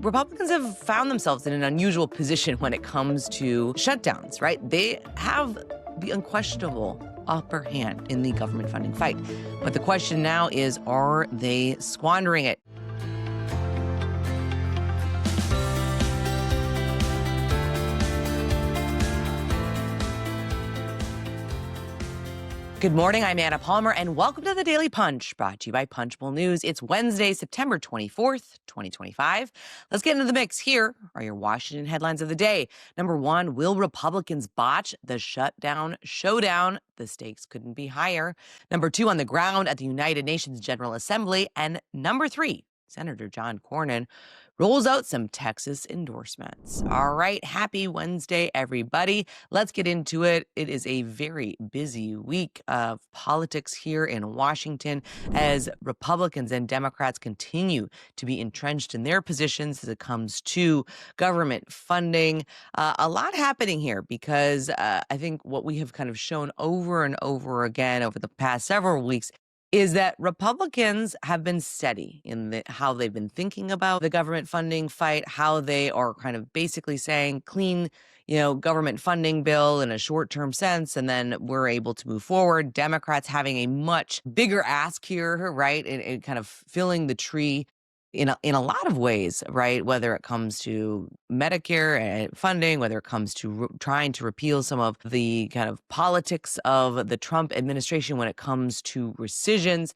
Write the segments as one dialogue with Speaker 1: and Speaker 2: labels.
Speaker 1: Republicans have found themselves in an unusual position when it comes to shutdowns, right? They have the unquestionable upper hand in the government funding fight. But the question now is, are they squandering it? Good morning, I'm Anna Palmer, and welcome to the Daily Punch, brought to you by Punchbowl News. It's Wednesday, September 24th, 2025. Let's get into the mix. Here are your Washington headlines of the day. Number one, will Republicans botch the shutdown showdown? The stakes couldn't be higher. Number two, on the ground at the United Nations General Assembly. And number three, Senator John Cornyn rolls out some Texas endorsements. All right, happy Wednesday, everybody. Let's get into it. It is a very busy week of politics here in Washington as Republicans and Democrats continue to be entrenched in their positions as it comes to government funding. A lot happening here because I think what we have kind of shown over and over again over the past several weeks is that Republicans have been steady in how they've been thinking about the government funding fight, how they are kind of basically saying clean, government funding bill in a short-term sense, and then we're able to move forward. Democrats having a much bigger ask here, right, and kind of filling the tree in a lot of ways, right? Whether it comes to Medicare and funding, whether it comes to trying to repeal some of the kind of politics of the Trump administration when it comes to rescissions.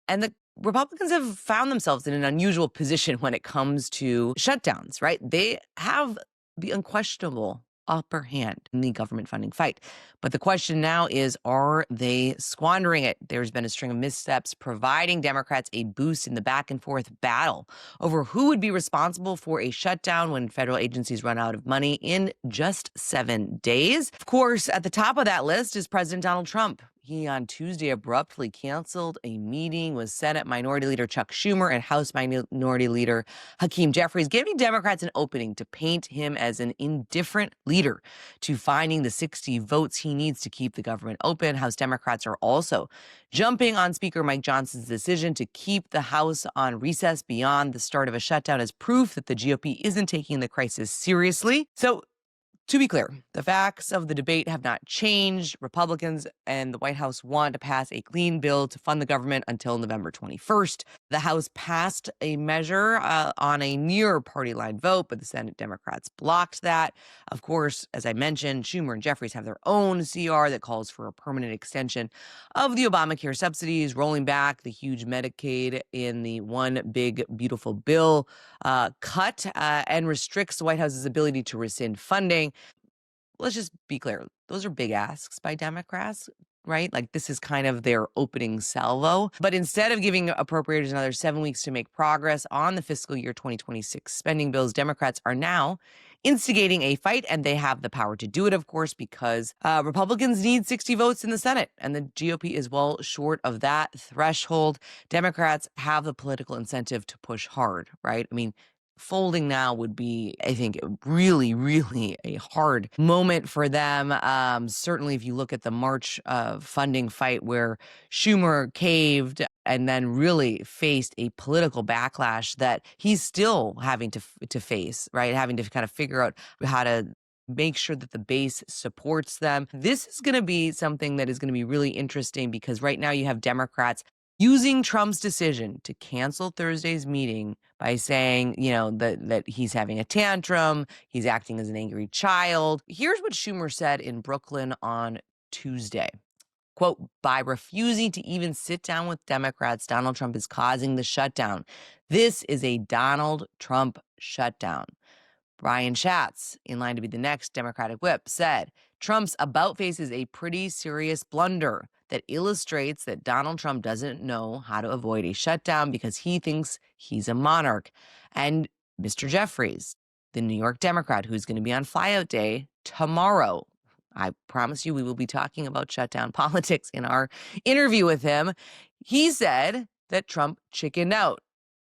Speaker 1: And the Republicans have found themselves in an unusual position when it comes to shutdowns, right? They have the unquestionable upper hand in the government funding fight. But the question now is, are they squandering it? There's been a string of missteps providing Democrats a boost in the back and forth battle over who would be responsible for a shutdown when federal agencies run out of money in just 7 days. Of course, at the top of that list is President Donald Trump. He on Tuesday abruptly canceled a meeting with Senate Minority Leader Chuck Schumer and House Minority Leader Hakeem Jeffries, giving Democrats an opening to paint him as an indifferent leader to finding the 60 votes he needs to keep the government open. House Democrats are also jumping on Speaker Mike Johnson's decision to keep the House on recess beyond the start of a shutdown as proof that the GOP isn't taking the crisis seriously. So, to be clear, the facts of the debate have not changed. Republicans and the White House want to pass a clean bill to fund the government until November 21st. The House passed a measure on a near party line vote, but the Senate Democrats blocked that. Of course, as I mentioned, Schumer and Jeffries have their own CR that calls for a permanent extension of the Obamacare subsidies, rolling back the huge Medicaid in the one big, beautiful bill cut and restricts the White House's ability to rescind funding. Let's just be clear. Those are big asks by Democrats, right? Like this is kind of their opening salvo. But instead of giving appropriators another 7 weeks to make progress on the fiscal year 2026 spending bills, Democrats are now instigating a fight, and they have the power to do it, of course, because Republicans need 60 votes in the Senate, and the GOP is well short of that threshold. Democrats have the political incentive to push hard, right? I mean, folding now would be, I think, really, really a hard moment for them. Certainly, if you look at the March funding fight where Schumer caved and then really faced a political backlash that he's still having to face, right? Having to kind of figure out how to make sure that the base supports them. This is going to be something that is going to be really interesting because right now you have Democrats using Trump's decision to cancel Thursday's meeting by saying, that he's having a tantrum, he's acting as an angry child. Here's what Schumer said in Brooklyn on Tuesday. Quote, by refusing to even sit down with Democrats, Donald Trump is causing the shutdown. This is a Donald Trump shutdown. Brian Schatz, in line to be the next Democratic whip, said, Trump's about face is a pretty serious blunder that illustrates that Donald Trump doesn't know how to avoid a shutdown because he thinks he's a monarch. And Mr. Jeffries, the New York Democrat who's going to be on flyout day tomorrow, I promise you we will be talking about shutdown politics in our interview with him. He said that Trump chickened out.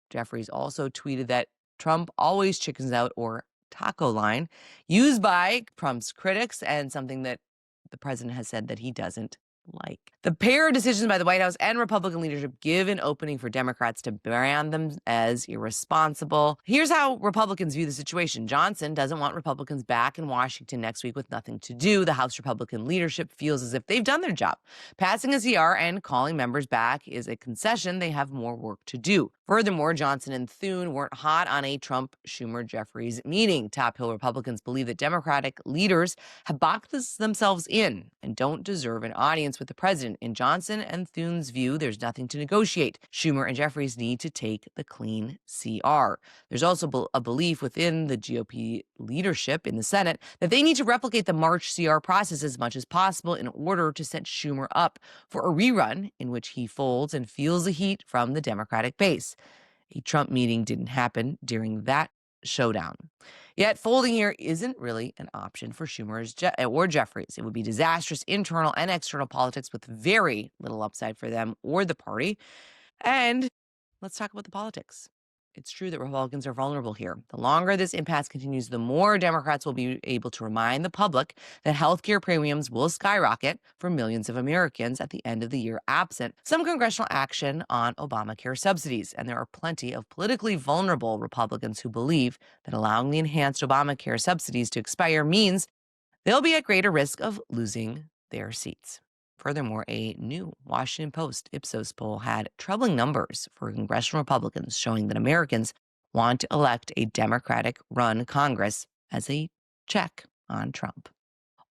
Speaker 1: Jeffries also tweeted that Trump always chickens out, or taco line, used by Trump's critics and something that the president has said that he doesn't like. The pair of decisions by the White House and Republican leadership give an opening for Democrats to brand them as irresponsible. Here's how Republicans view the situation. Johnson doesn't want Republicans back in Washington next week with nothing to do. The House Republican leadership feels as if they've done their job. Passing a CR and calling members back is a concession. They have more work to do. Furthermore, Johnson and Thune weren't hot on a Trump-Schumer-Jeffries meeting. Top Hill Republicans believe that Democratic leaders have boxed themselves in and don't deserve an audience with the president. In Johnson and Thune's view, there's nothing to negotiate. Schumer and Jeffries need to take the clean CR. There's also a belief within the GOP leadership in the Senate that they need to replicate the March CR process as much as possible in order to set Schumer up for a rerun in which he folds and feels the heat from the Democratic base. A Trump meeting didn't happen during that showdown. Yet folding here isn't really an option for Schumer or Jeffries. It would be disastrous internal and external politics with very little upside for them or the party. And let's talk about the politics. It's true that Republicans are vulnerable here. The longer this impasse continues, the more Democrats will be able to remind the public that healthcare premiums will skyrocket for millions of Americans at the end of the year, absent some congressional action on Obamacare subsidies. And there are plenty of politically vulnerable Republicans who believe that allowing the enhanced Obamacare subsidies to expire means they'll be at greater risk of losing their seats. Furthermore, a new Washington Post Ipsos poll had troubling numbers for congressional Republicans, showing that Americans want to elect a Democratic-run Congress as a check on Trump.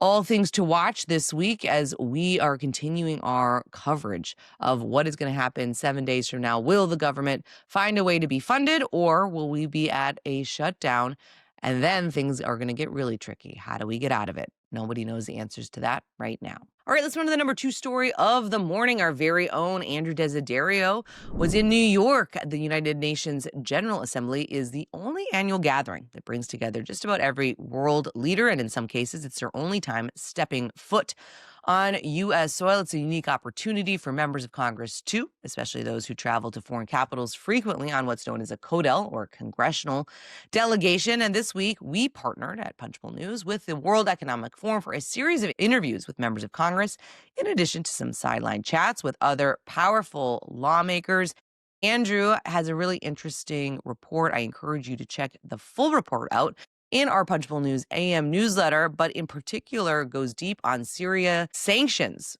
Speaker 1: All things to watch this week as we are continuing our coverage of what is going to happen 7 days from now. Will the government find a way to be funded, or will we be at a shutdown? And then things are going to get really tricky. How do we get out of it? Nobody knows the answers to that right now. All right, let's move to the number 2 story of the morning. Our very own Andrew Desiderio was in New York. The United Nations General Assembly is the only annual gathering that brings together just about every world leader, and in some cases, it's their only time stepping foot on U.S. soil. It's a unique opportunity for members of Congress, too, especially those who travel to foreign capitals frequently on what's known as a CODEL, or congressional delegation. And this week, we partnered at Punchbowl News with the World Economic Forum for a series of interviews with members of Congress, in addition to some sideline chats with other powerful lawmakers. Andrew has a really interesting report. I encourage you to check the full report out in our Punchbowl News AM newsletter, but in particular goes deep on Syria sanctions.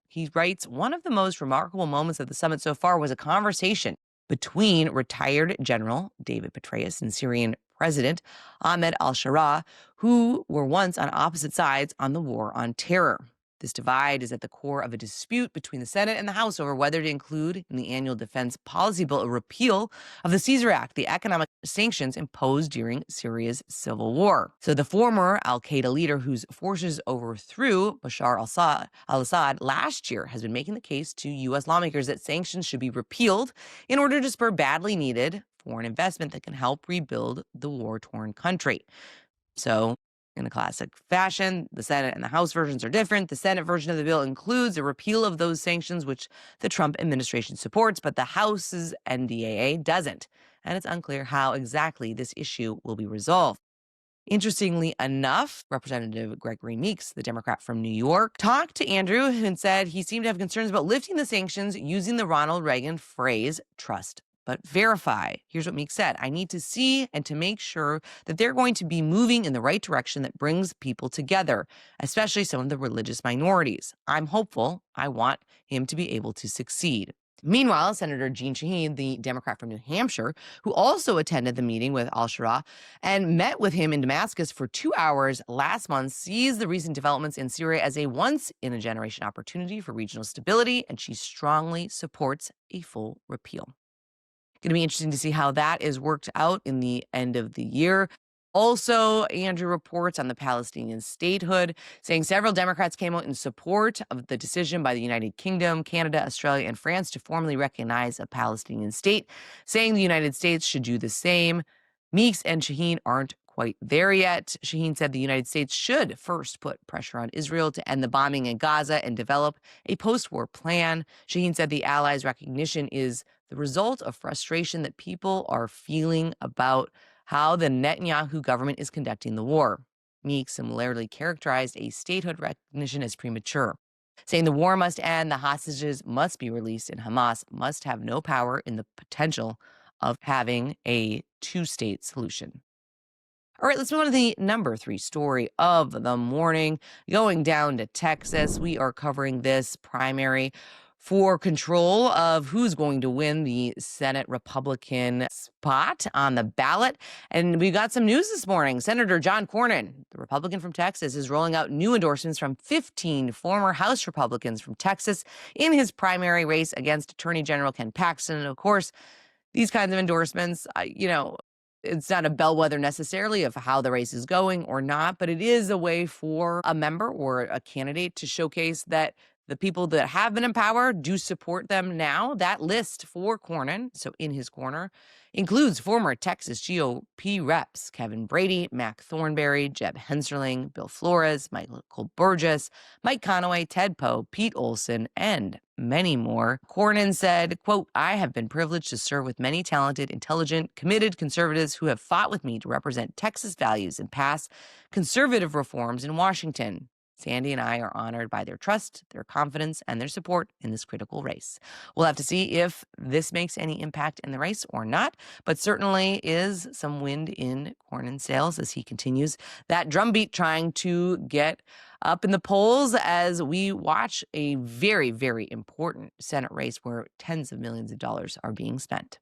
Speaker 1: He writes, one of the most remarkable moments of the summit so far was a conversation between retired General David Petraeus and Syrian President Ahmed al-Shara, who were once on opposite sides on the war on terror. This divide is at the core of a dispute between the Senate and the House over whether to include in the annual defense policy bill a repeal of the Caesar Act, the economic sanctions imposed during Syria's civil war. So the former al-Qaeda leader whose forces overthrew Bashar al-Assad last year has been making the case to U.S. lawmakers that sanctions should be repealed in order to spur badly needed foreign investment that can help rebuild the war-torn country. So, in a classic fashion, the Senate and the House versions are different. The Senate version of the bill includes a repeal of those sanctions, which the Trump administration supports, but the House's NDAA doesn't. And it's unclear how exactly this issue will be resolved. Interestingly enough, Representative Gregory Meeks, the Democrat from New York, talked to Andrew and said he seemed to have concerns about lifting the sanctions using the Ronald Reagan phrase, trust but verify. Here's what Meeks said. I need to see and to make sure that they're going to be moving in the right direction that brings people together, especially some of the religious minorities. I'm hopeful. I want him to be able to succeed. Meanwhile, Senator Jeanne Shaheen, the Democrat from New Hampshire, who also attended the meeting with al-Shara and met with him in Damascus for 2 hours last month, sees the recent developments in Syria as a once-in-a-generation opportunity for regional stability, and she strongly supports a full repeal. Going to be interesting to see how that is worked out in the end of the year. Also, Andrew reports on the Palestinian statehood, saying several Democrats came out in support of the decision by the United Kingdom, Canada, Australia, and France to formally recognize a Palestinian state, saying the United States should do the same. Meeks and Shaheen aren't quite there yet. Shaheen said the United States should first put pressure on Israel to end the bombing in Gaza and develop a post-war plan. Shaheen said the allies' recognition is the result of frustration that people are feeling about how the Netanyahu government is conducting the war. Meeks similarly characterized a statehood recognition as premature. saying the war must end, the hostages must be released, and Hamas must have no power in the potential of having a two-state solution. All right, let's move on to the number 3 story of the morning. Going down to Texas, we are covering this primary for control of who's going to win the Senate Republican spot on the ballot. And we got some news this morning. Senator John Cornyn, the Republican from Texas, is rolling out new endorsements from 15 former House Republicans from Texas in his primary race against Attorney General Ken Paxton. And of course, these kinds of endorsements, it's not a bellwether necessarily of how the race is going or not, but it is a way for a member or a candidate to showcase that the people that have been in power do support them now. That list for Cornyn, so in his corner, includes former Texas GOP reps Kevin Brady, Mac Thornberry, Jeb Hensarling, Bill Flores, Michael Burgess, Mike Conaway, Ted Poe, Pete Olson, and many more. Cornyn said, quote, "I have been privileged to serve with many talented, intelligent, committed conservatives who have fought with me to represent Texas values and pass conservative reforms in Washington. Sandy and I are honored by their trust, their confidence, and their support in this critical race." We'll have to see if this makes any impact in the race or not, but certainly is some wind in Cornyn's sails as he continues that drumbeat trying to get up in the polls as we watch a very, very important Senate race where tens of millions of dollars are being spent.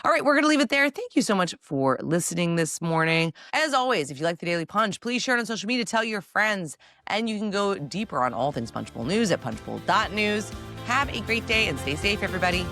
Speaker 1: All right, we're going to leave it there. Thank you so much for listening this morning. As always, if you like the Daily Punch, please share it on social media, tell your friends, and you can go deeper on all things Punchbowl News at punchbowl.news. Have a great day and stay safe, everybody.